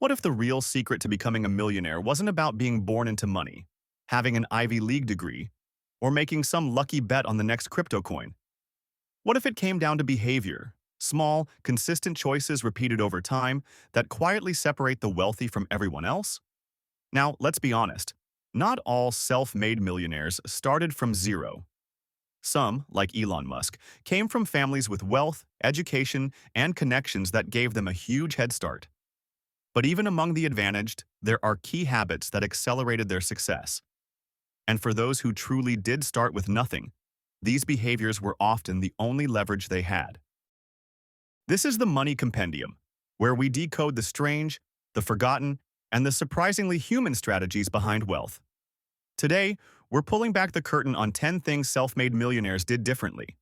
What if the real secret to becoming a millionaire wasn't about being born into money, having an Ivy League degree, or making some lucky bet on the next crypto coin? What if it came down to behavior, small, consistent choices repeated over time that quietly separate the wealthy from everyone else? Now, let's be honest. Not all self-made millionaires started from zero. Some, like Elon Musk, came from families with wealth, education, and connections that gave them a huge head start. But even among the advantaged, there are key habits that accelerated their success. And for those who truly did start with nothing, these behaviors were often the only leverage they had. This is the Money Compendium, where we decode the strange, the forgotten, and the surprisingly human strategies behind wealth. Today, we're pulling back the curtain on 10 things self-made millionaires did differently,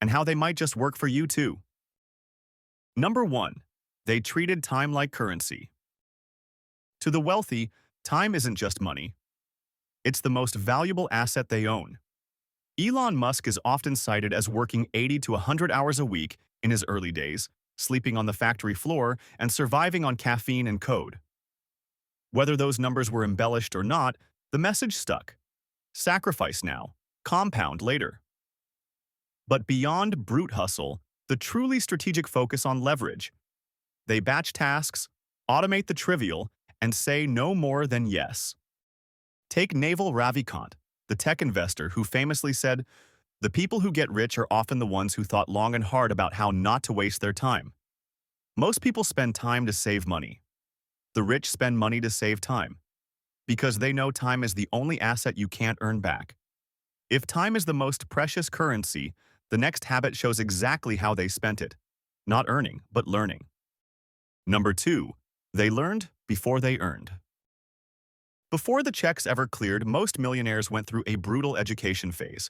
and how they might just work for you too. Number 1. They treated time like currency. To the wealthy, time isn't just money. It's the most valuable asset they own. Elon Musk is often cited as working 80 to 100 hours a week in his early days, sleeping on the factory floor and surviving on caffeine and code. Whether those numbers were embellished or not, the message stuck. Sacrifice now, compound later. But beyond brute hustle, the truly strategic focus on leverage. They batch tasks, automate the trivial, and say no more than yes. Take Naval Ravikant, the tech investor who famously said, "The people who get rich are often the ones who thought long and hard about how not to waste their time." Most people spend time to save money. The rich spend money to save time, because they know time is the only asset you can't earn back. If time is the most precious currency, the next habit shows exactly how they spent it. Not earning, but learning. Number 2. They learned before they earned. Before the checks ever cleared, most millionaires went through a brutal education phase.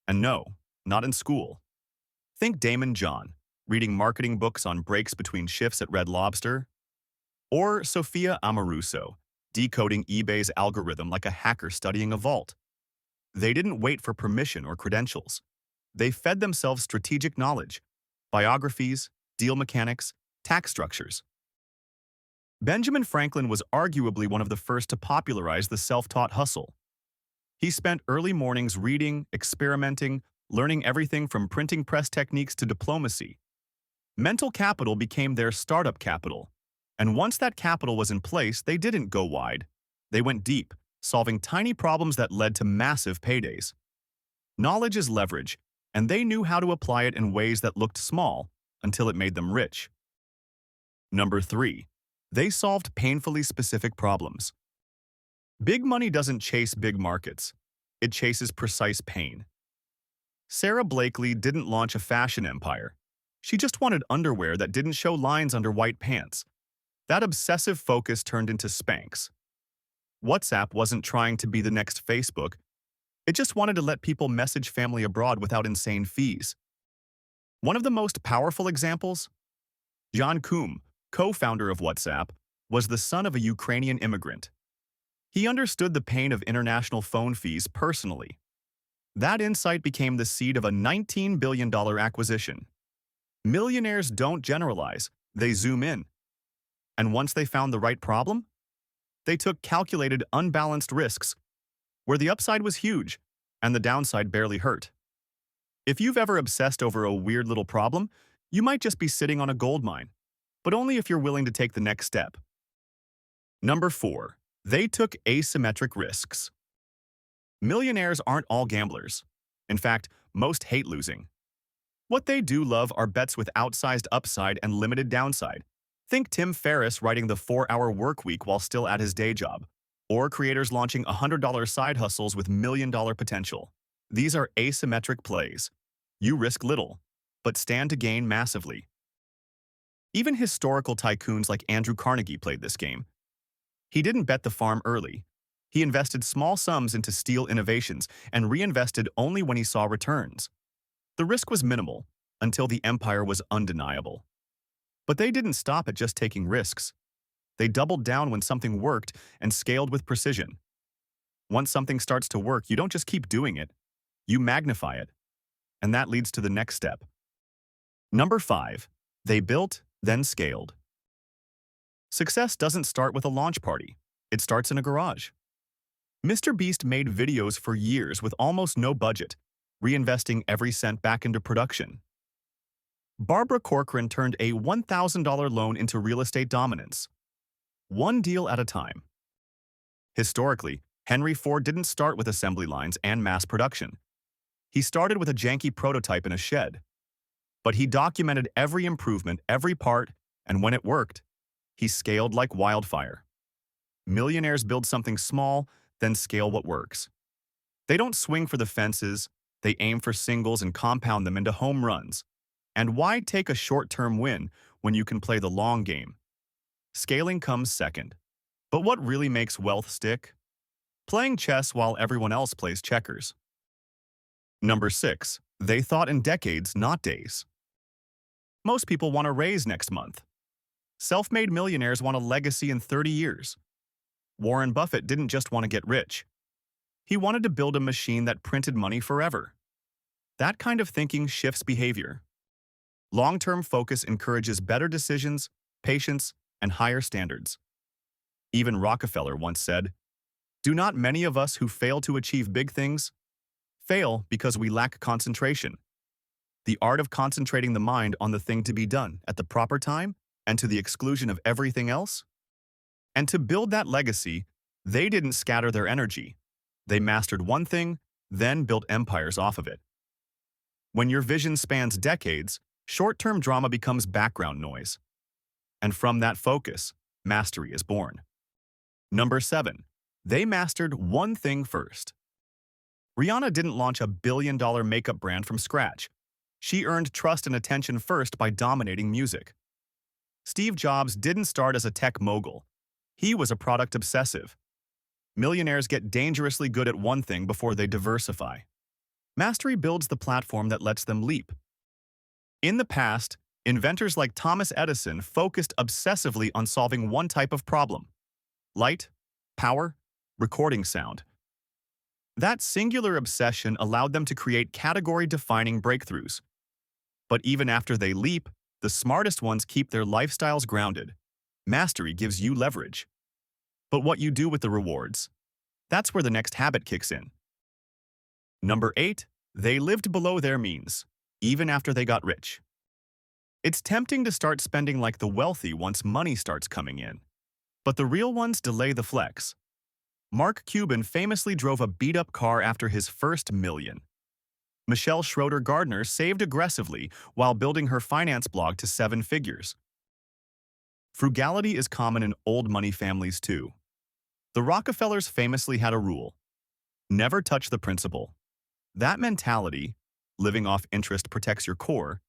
And no, not in school. Think Damon John, reading marketing books on breaks between shifts at Red Lobster, or Sophia Amoruso, decoding eBay's algorithm like a hacker studying a vault. They didn't wait for permission or credentials. They fed themselves strategic knowledge, biographies, deal mechanics, tax structures. Benjamin Franklin was arguably one of the first to popularize the self-taught hustle. He spent early mornings reading, experimenting, learning everything from printing press techniques to diplomacy. Mental capital became their startup capital, and once that capital was in place, they didn't go wide. They went deep, solving tiny problems that led to massive paydays. Knowledge is leverage, and they knew how to apply it in ways that looked small until it made them rich. Number 3. They solved painfully specific problems. Big money doesn't chase big markets. It chases precise pain. Sarah Blakely didn't launch a fashion empire. She just wanted underwear that didn't show lines under white pants. That obsessive focus turned into Spanx. WhatsApp wasn't trying to be the next Facebook. It just wanted to let people message family abroad without insane fees. One of the most powerful examples? Jan Koum, co-founder of WhatsApp, was the son of a Ukrainian immigrant. He understood the pain of international phone fees personally. That insight became the seed of a $19 billion acquisition. Millionaires don't generalize, they zoom in. And once they found the right problem, they took calculated, unbalanced risks, where the upside was huge and the downside barely hurt. If you've ever obsessed over a weird little problem, you might just be sitting on a gold mine, but only if you're willing to take the next step. Number 4. They took asymmetric risks. Millionaires aren't all gamblers. In fact, most hate losing. What they do love are bets with outsized upside and limited downside. Think Tim Ferriss writing the 4-hour work week while still at his day job, or creators launching $100 side hustles with million-dollar potential. These are asymmetric plays. You risk little, but stand to gain massively. Even historical tycoons like Andrew Carnegie played this game. He didn't bet the farm early. He invested small sums into steel innovations and reinvested only when he saw returns. The risk was minimal until the empire was undeniable. But they didn't stop at just taking risks. They doubled down when something worked and scaled with precision. Once something starts to work, you don't just keep doing it. You magnify it. And that leads to the next step. Number 5. They built, then scaled. Success doesn't start with a launch party. It starts in a garage. Mr. Beast made videos for years with almost no budget, reinvesting every cent back into production. Barbara Corcoran turned a $1,000 loan into real estate dominance, one deal at a time. Historically, Henry Ford didn't start with assembly lines and mass production. He started with a janky prototype in a shed. But he documented every improvement, every part, and when it worked, he scaled like wildfire. Millionaires build something small, then scale what works. They don't swing for the fences, they aim for singles and compound them into home runs. And why take a short-term win when you can play the long game? Scaling comes second. But what really makes wealth stick? Playing chess while everyone else plays checkers. Number 6. They thought in decades, not days. Most people want a raise next month. Self-made millionaires want a legacy in 30 years. Warren Buffett didn't just want to get rich. He wanted to build a machine that printed money forever. That kind of thinking shifts behavior. Long-term focus encourages better decisions, patience, and higher standards. Even Rockefeller once said, "Do not many of us who fail to achieve big things fail because we lack concentration? The art of concentrating the mind on the thing to be done at the proper time and to the exclusion of everything else?" And to build that legacy, they didn't scatter their energy. They mastered one thing, then built empires off of it. When your vision spans decades, short-term drama becomes background noise. And from that focus, mastery is born. Number 7. They mastered one thing first. Rihanna didn't launch a billion-dollar makeup brand from scratch. She earned trust and attention first by dominating music. Steve Jobs didn't start as a tech mogul. He was a product obsessive. Millionaires get dangerously good at one thing before they diversify. Mastery builds the platform that lets them leap. In the past, inventors like Thomas Edison focused obsessively on solving one type of problem: light, power, recording sound. That singular obsession allowed them to create category-defining breakthroughs. But even after they leap, the smartest ones keep their lifestyles grounded. Mastery gives you leverage. But what you do with the rewards, that's where the next habit kicks in. Number 8. They lived below their means, even after they got rich. It's tempting to start spending like the wealthy once money starts coming in. But the real ones delay the flex. Mark Cuban famously drove a beat-up car after his first million. Michelle Schroeder Gardner saved aggressively while building her finance blog to 7 figures. Frugality is common in old money families too. The Rockefellers famously had a rule: never touch the principal. That mentality, living off interest protects your core,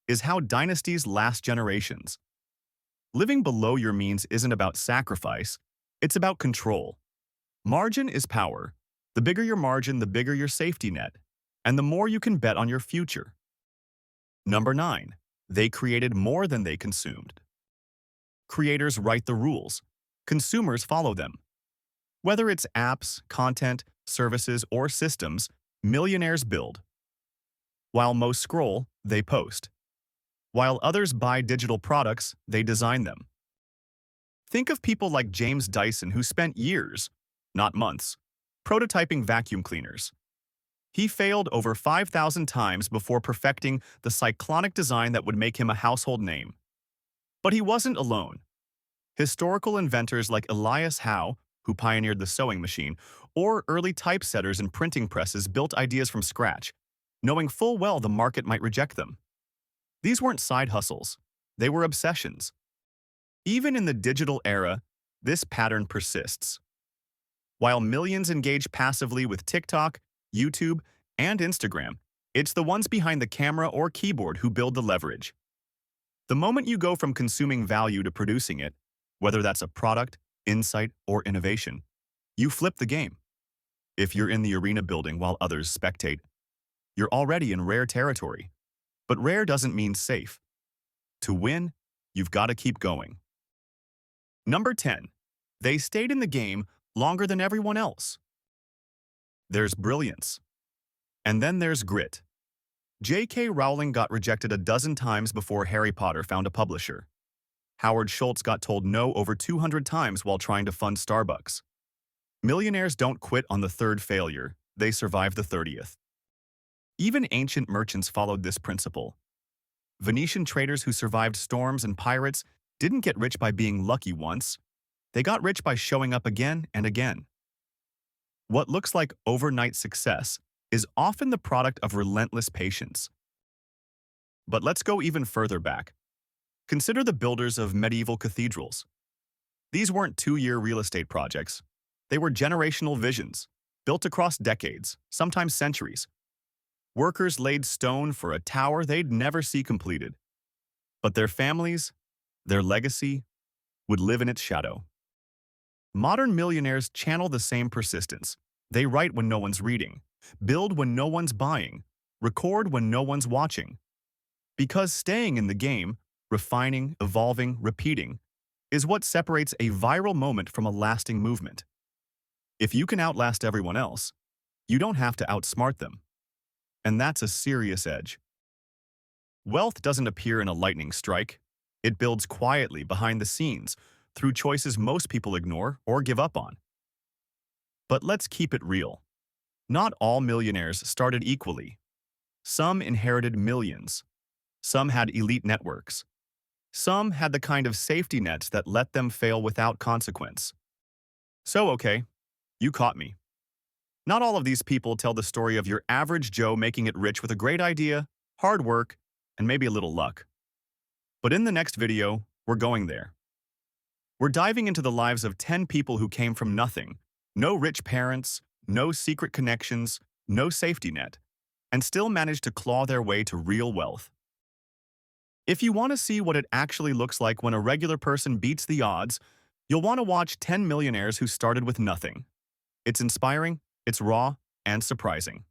is how dynasties last generations. Living below your means isn't about sacrifice, it's about control. Margin is power. The bigger your margin, the bigger your safety net, and the more you can bet on your future. Number 9. They created more than they consumed. Creators write the rules. Consumers follow them. Whether it's apps, content, services, or systems, millionaires build. While most scroll, they post. While others buy digital products, they design them. Think of people like James Dyson, who spent years, not months, prototyping vacuum cleaners. He failed over 5,000 times before perfecting the cyclonic design that would make him a household name. But he wasn't alone. Historical inventors like Elias Howe, who pioneered the sewing machine, or early typesetters and printing presses built ideas from scratch, knowing full well the market might reject them. These weren't side hustles. They were obsessions. Even in the digital era, this pattern persists. While millions engage passively with TikTok, YouTube, and Instagram, it's the ones behind the camera or keyboard who build the leverage. The moment you go from consuming value to producing it, whether that's a product, insight, or innovation, you flip the game. If you're in the arena building while others spectate, you're already in rare territory. But rare doesn't mean safe. To win, you've got to keep going. Number 10. They stayed in the game longer than everyone else. There's brilliance. And then there's grit. J.K. Rowling got rejected a dozen times before Harry Potter found a publisher. Howard Schultz got told no over 200 times while trying to fund Starbucks. Millionaires don't quit on the third failure, they survive the 30th. Even ancient merchants followed this principle. Venetian traders who survived storms and pirates didn't get rich by being lucky once. They got rich by showing up again and again. What looks like overnight success is often the product of relentless patience. But let's go even further back. Consider the builders of medieval cathedrals. These weren't two-year real estate projects. They were generational visions, built across decades, sometimes centuries. Workers laid stone for a tower they'd never see completed. But their families, their legacy, would live in its shadow. Modern millionaires channel the same persistence. They write when no one's reading, build when no one's buying, record when no one's watching. Because staying in the game, refining, evolving, repeating, is what separates a viral moment from a lasting movement. If you can outlast everyone else, you don't have to outsmart them. And that's a serious edge. Wealth doesn't appear in a lightning strike. It builds quietly behind the scenes through choices most people ignore or give up on. But let's keep it real. Not all millionaires started equally. Some inherited millions. Some had elite networks. Some had the kind of safety nets that let them fail without consequence. So, okay, you caught me. Not all of these people tell the story of your average Joe making it rich with a great idea, hard work, and maybe a little luck. But in the next video, we're going there. We're diving into the lives of 10 people who came from nothing, no rich parents, no secret connections, no safety net, and still managed to claw their way to real wealth. If you want to see what it actually looks like when a regular person beats the odds, you'll want to watch 10 millionaires who started with nothing. It's inspiring, it's raw, and surprising.